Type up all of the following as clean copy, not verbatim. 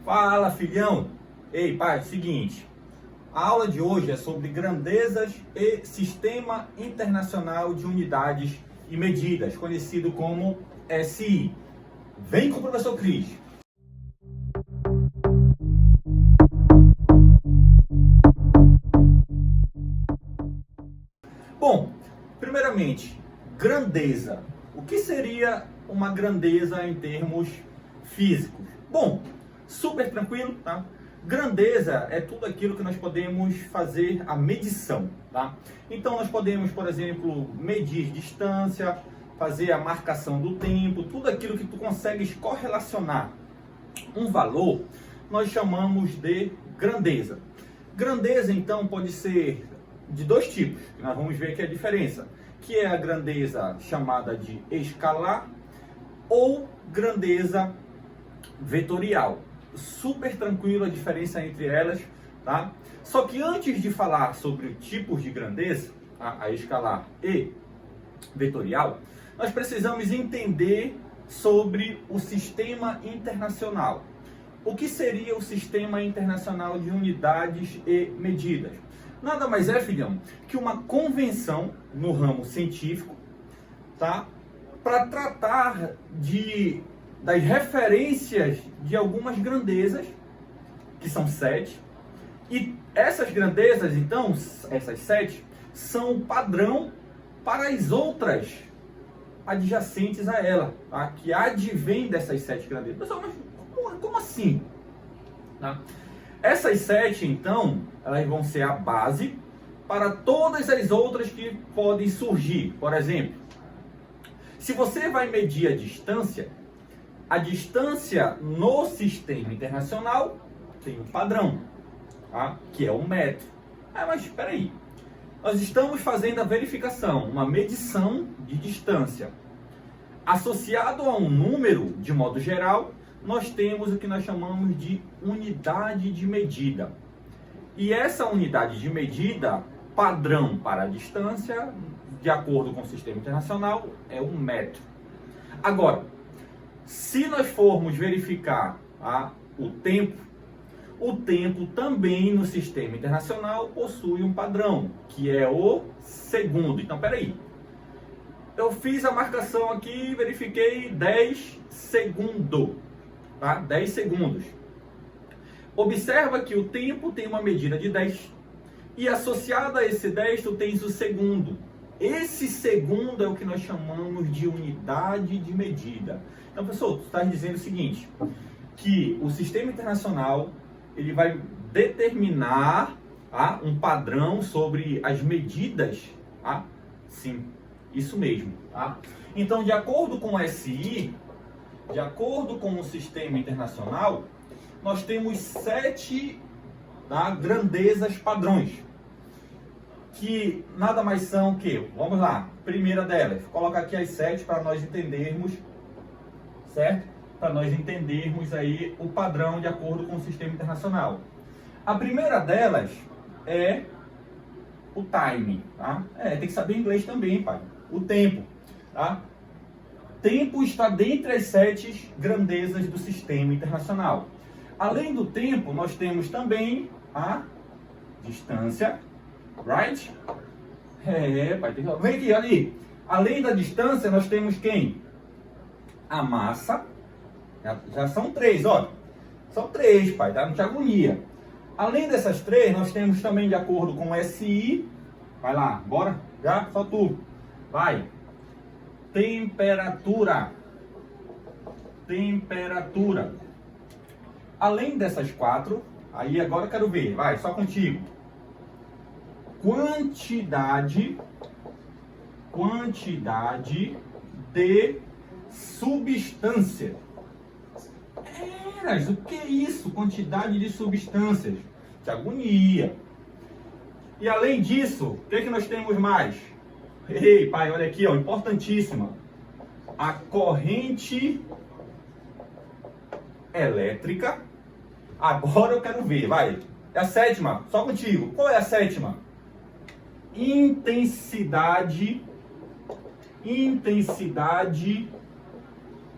Fala, filhão! Ei, pai, seguinte, a aula de hoje é sobre grandezas e Sistema Internacional de Unidades e Medidas, conhecido como SI. Vem com o professor Cris. Bom, primeiramente, grandeza. O que seria uma grandeza em termos físicos? Bom, super tranquilo, tá? Grandeza é tudo aquilo que nós podemos fazer a medição, tá? Então nós podemos, por exemplo, medir distância, fazer a marcação do tempo, tudo aquilo que tu consegues correlacionar um valor, nós chamamos de grandeza. Grandeza, então, pode ser de dois tipos, que nós vamos ver aqui a diferença, que é a grandeza chamada de escalar ou grandeza vetorial. Super tranquilo a diferença entre elas, tá? Só que antes de falar sobre tipos de grandeza, a escalar e vetorial, nós precisamos entender sobre o sistema internacional. O que seria o Sistema Internacional de Unidades e Medidas? Nada mais é, filhão, que uma convenção no ramo científico, tá? Para tratar das referências de algumas grandezas, que são 7, e essas grandezas, então, essas 7, são o padrão para as outras adjacentes a ela, tá? Que advém dessas 7 grandezas. Pessoal, mas como assim? Tá? Essas 7, então, elas vão ser a base para todas as outras que podem surgir. Por exemplo, se você vai medir a distância no sistema internacional tem um padrão, tá? Que é o metro. Mas espera aí, nós estamos fazendo a verificação, uma medição de distância. Associado a um número, de modo geral, nós temos o que nós chamamos de unidade de medida. E essa unidade de medida, padrão para a distância, de acordo com o sistema internacional, é um metro. Agora, se nós formos verificar o tempo também no sistema internacional possui um padrão, que é o segundo. Então, peraí. Eu fiz a marcação aqui, verifiquei 10 segundos. Tá? 10 segundos. Observa que o tempo tem uma medida de 10. E associado a esse 10, tu tens o segundo. Esse segundo é o que nós chamamos de unidade de medida. Então, pessoal, tu está dizendo o seguinte, que o sistema internacional ele vai determinar um padrão sobre as medidas. Sim, isso mesmo. Então, de acordo com o SI, de acordo com o sistema internacional, nós temos 7 grandezas padrões, que nada mais são que, vamos lá, primeira delas, vou colocar aqui as 7 para nós entendermos, certo? Para nós entendermos aí o padrão de acordo com o sistema internacional. A primeira delas é o time, tá? Tem que saber inglês também, pai. O tempo, tá? Tempo está dentre as 7 grandezas do sistema internacional. Além do tempo, nós temos também a distância, right? Pai, vem aqui, olha aí. Além da distância, nós temos quem? A massa. Já são 3, ó. São 3, pai, tá? Não te agonia. Além dessas 3, nós temos também, de acordo com o SI, vai lá, bora? Já? Só tu. Vai. Temperatura. Temperatura. Além dessas 4, aí agora eu quero ver, vai, só contigo. Quantidade de substância. O que é isso? Quantidade de substâncias. De agonia. E além disso, o que nós temos mais? Ei, pai, olha aqui, ó, importantíssima. A corrente elétrica. Agora eu quero ver, vai. É a 7ª, só contigo. Qual é a 7ª? Intensidade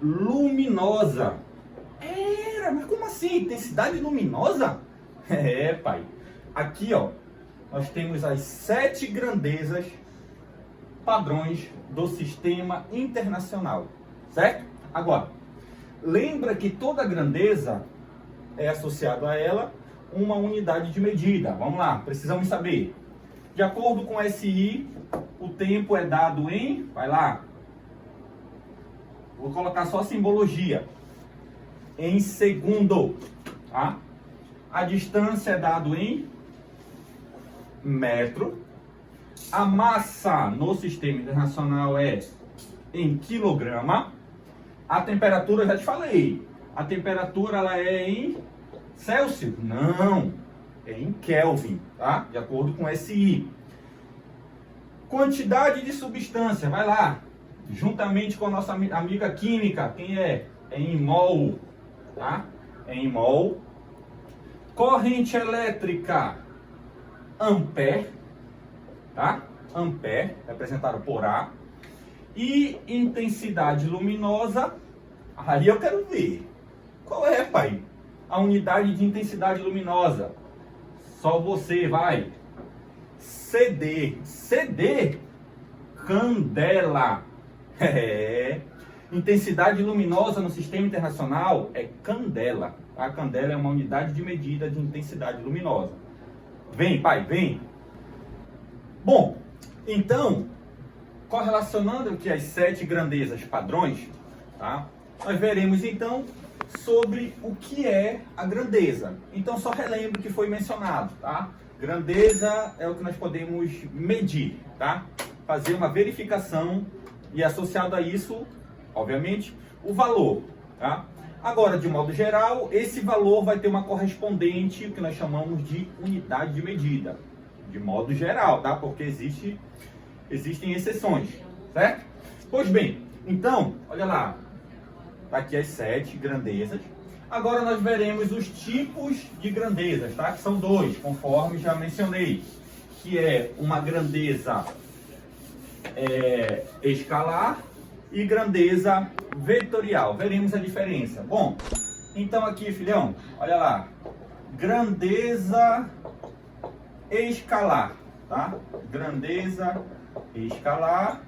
luminosa. Mas como Como assim? Intensidade luminosa? É, pai. Aqui, ó, nós temos as 7 grandezas padrões do sistema internacional, certo? Agora, lembra que toda grandeza é associada a ela uma unidade de medida. Vamos lá, precisamos saber. De acordo com SI, o tempo é dado em... Vai lá. Vou colocar só a simbologia. Em segundo. Tá? A distância é dado em metro. A massa no sistema internacional é em quilograma. A temperatura, já te falei. A temperatura ela é em Celsius? Não. É em Kelvin, tá? De acordo com SI. Quantidade de substância, vai lá. Juntamente com a nossa amiga química, quem é? É em mol, tá? É em mol. Corrente elétrica, ampere, tá? Ampere, representado por A. E intensidade luminosa, aí eu quero ver. Qual é, pai? A unidade de intensidade luminosa. Só você vai. CD. CD? Candela. É. Intensidade luminosa no sistema internacional é candela. A candela é uma unidade de medida de intensidade luminosa. Vem, pai, vem. Bom, então, correlacionando aqui as 7 grandezas padrões, tá? Nós veremos então sobre o que é a grandeza. Então só relembro o que foi mencionado, tá? Grandeza é o que nós podemos medir, tá? Fazer uma verificação e associado a isso, obviamente, o valor, tá? Agora, de modo geral, esse valor vai ter uma correspondente, o que nós chamamos de unidade de medida. De modo geral, tá? Porque existem exceções, certo? Pois bem, então, olha lá. Tá aqui as 7 grandezas. Agora nós veremos os tipos de grandezas, tá? Que são 2, conforme já mencionei. Que é uma grandeza escalar e grandeza vetorial. Veremos a diferença. Bom, então aqui, filhão, olha lá. Grandeza escalar, tá? Grandeza escalar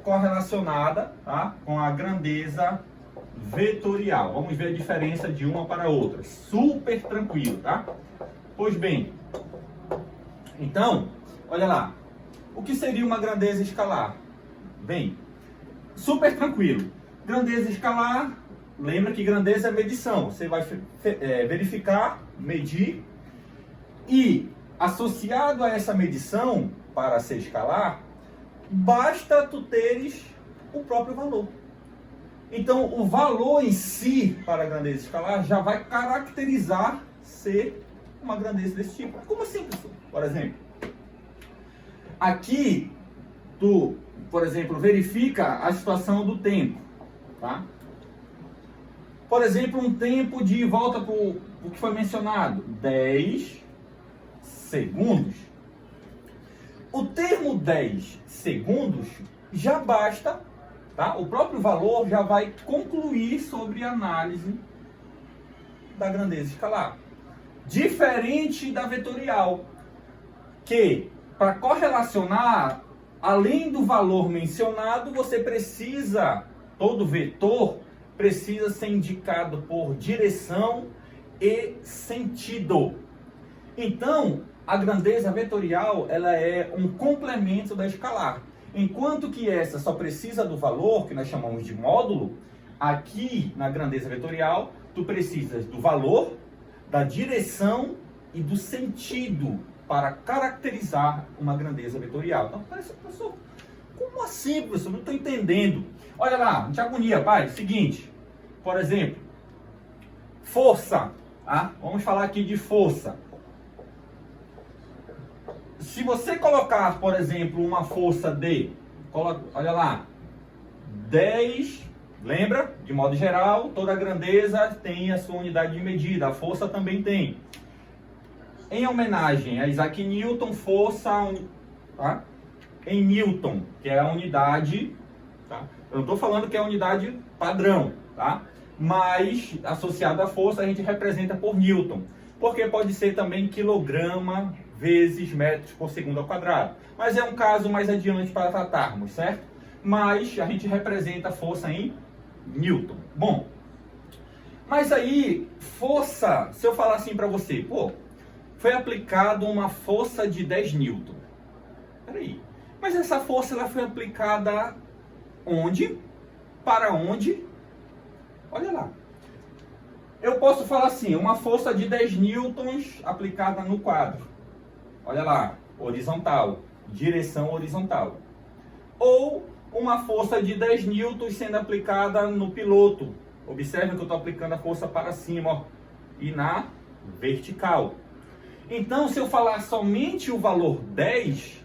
correlacionada, tá, com a grandeza vetorial. Vamos ver a diferença de uma para a outra. Super tranquilo, tá? Pois bem, então, olha lá. O que seria uma grandeza escalar? Bem, super tranquilo. Grandeza escalar, lembra que grandeza é medição. Você vai verificar, medir e associado a essa medição para ser escalar, basta tu teres o próprio valor. Então, o valor em si, para a grandeza escalar, já vai caracterizar ser uma grandeza desse tipo. Como assim, pessoal? Por exemplo, aqui, tu, por exemplo, verifica a situação do tempo, tá? Por exemplo, um tempo de volta para o que foi mencionado, 10 segundos. O termo 10 segundos já basta, tá? O próprio valor já vai concluir sobre a análise da grandeza escalar. Diferente da vetorial, que para correlacionar, além do valor mencionado, você precisa, todo vetor precisa ser indicado por direção e sentido. Então, a grandeza vetorial, ela é um complemento da escalar. Enquanto que essa só precisa do valor, que nós chamamos de módulo, aqui na grandeza vetorial, tu precisas do valor, da direção e do sentido para caracterizar uma grandeza vetorial. Então, parece, professor, como assim, professor? Não estou entendendo. Olha lá, não te agonia, pai. Seguinte, por exemplo, força. Tá? Vamos falar aqui de força. Se você colocar, por exemplo, uma força de, olha lá, 10, lembra? De modo geral, toda grandeza tem a sua unidade de medida, a força também tem. Em homenagem a Isaac Newton, força, tá? Em Newton, que é a unidade, tá? Eu não estou falando que é a unidade padrão, tá? mas associado à força a gente representa por Newton, porque pode ser também quilograma vezes metros por segundo ao quadrado. Mas é um caso mais adiante para tratarmos, certo? Mas a gente representa a força em Newton. Bom, mas aí, força, se eu falar assim para você, pô, foi aplicada uma força de 10 Newton. Peraí, mas essa força ela foi aplicada onde? Para onde? Olha lá. Eu posso falar assim, uma força de 10 newtons aplicada no quadro. Olha lá, horizontal, direção horizontal. Ou uma força de 10 newtons sendo aplicada no piloto. Observe que eu estou aplicando a força para cima, ó, e na vertical. Então, se eu falar somente o valor 10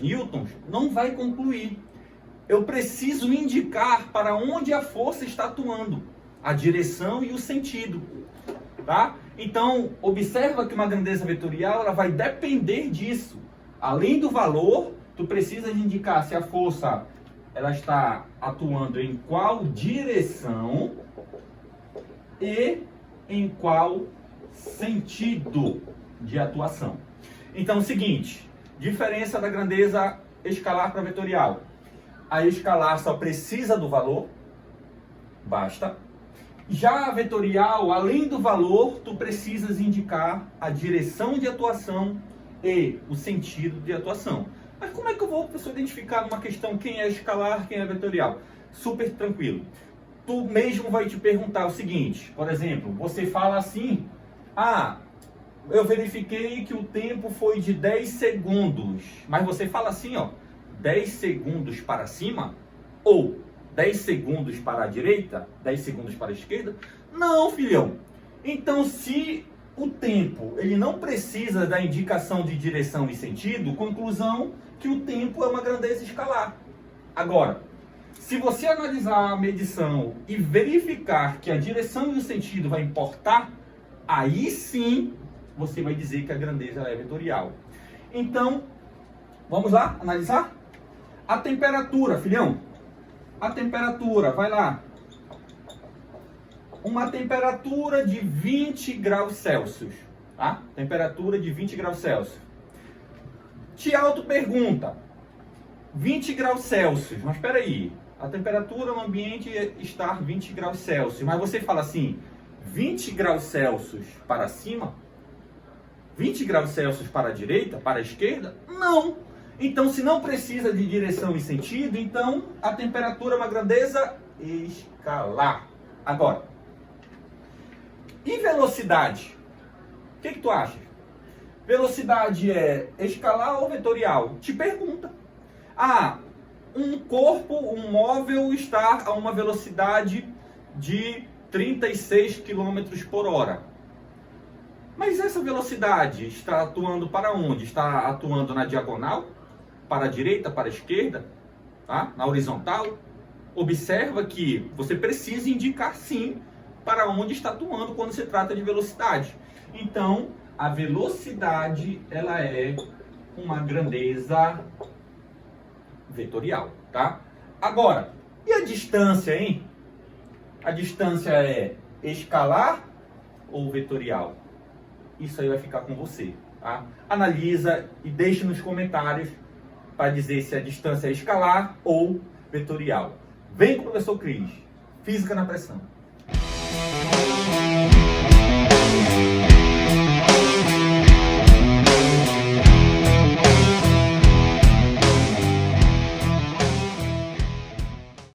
newtons, não vai concluir. Eu preciso indicar para onde a força está atuando, a direção e o sentido, tá? Então, observa que uma grandeza vetorial ela vai depender disso. Além do valor, tu precisa indicar se a força ela está atuando em qual direção e em qual sentido de atuação. Então, é o seguinte, diferença da grandeza escalar para vetorial. A escalar só precisa do valor, basta. Já a vetorial, além do valor, tu precisas indicar a direção de atuação e o sentido de atuação. Mas como é que eu vou, professor, identificar numa questão quem é escalar, quem é vetorial? Super tranquilo. Tu mesmo vai te perguntar o seguinte, por exemplo, você fala assim, eu verifiquei que o tempo foi de 10 segundos, mas você fala assim, ó, 10 segundos para cima ou 10 segundos para a direita, 10 segundos para a esquerda? Não, filhão. Então, se o tempo ele não precisa da indicação de direção e sentido, conclusão que o tempo é uma grandeza escalar. Agora, se você analisar a medição e verificar que a direção e o sentido vai importar, aí sim você vai dizer que a grandeza é vetorial. Então, vamos lá analisar? A temperatura, filhão. A temperatura, vai lá. Uma temperatura de 20 graus Celsius. Tá? Temperatura de 20 graus Celsius. Te auto-pergunta. 20 graus Celsius, mas espera aí. A temperatura no ambiente está 20 graus Celsius. Mas você fala assim, 20 graus Celsius para cima? 20 graus Celsius para a direita, para a esquerda? Não! Então, se não precisa de direção e sentido, então a temperatura é uma grandeza escalar. Agora, e velocidade? O que tu acha? Velocidade é escalar ou vetorial? Te pergunta. Um corpo, um móvel está a uma velocidade de 36 km por hora. Mas essa velocidade está atuando para onde? Está atuando na diagonal? Para a direita, para a esquerda? Tá? Na horizontal? Observa que você precisa indicar sim para onde está atuando quando se trata de velocidade. Então, a velocidade ela é uma grandeza vetorial, tá? Agora, e a distância, hein? A distância é escalar ou vetorial? Isso aí vai ficar com você, tá? Analisa e deixe nos comentários para dizer se a distância é escalar ou vetorial. Vem com o professor Cris. Física na pressão.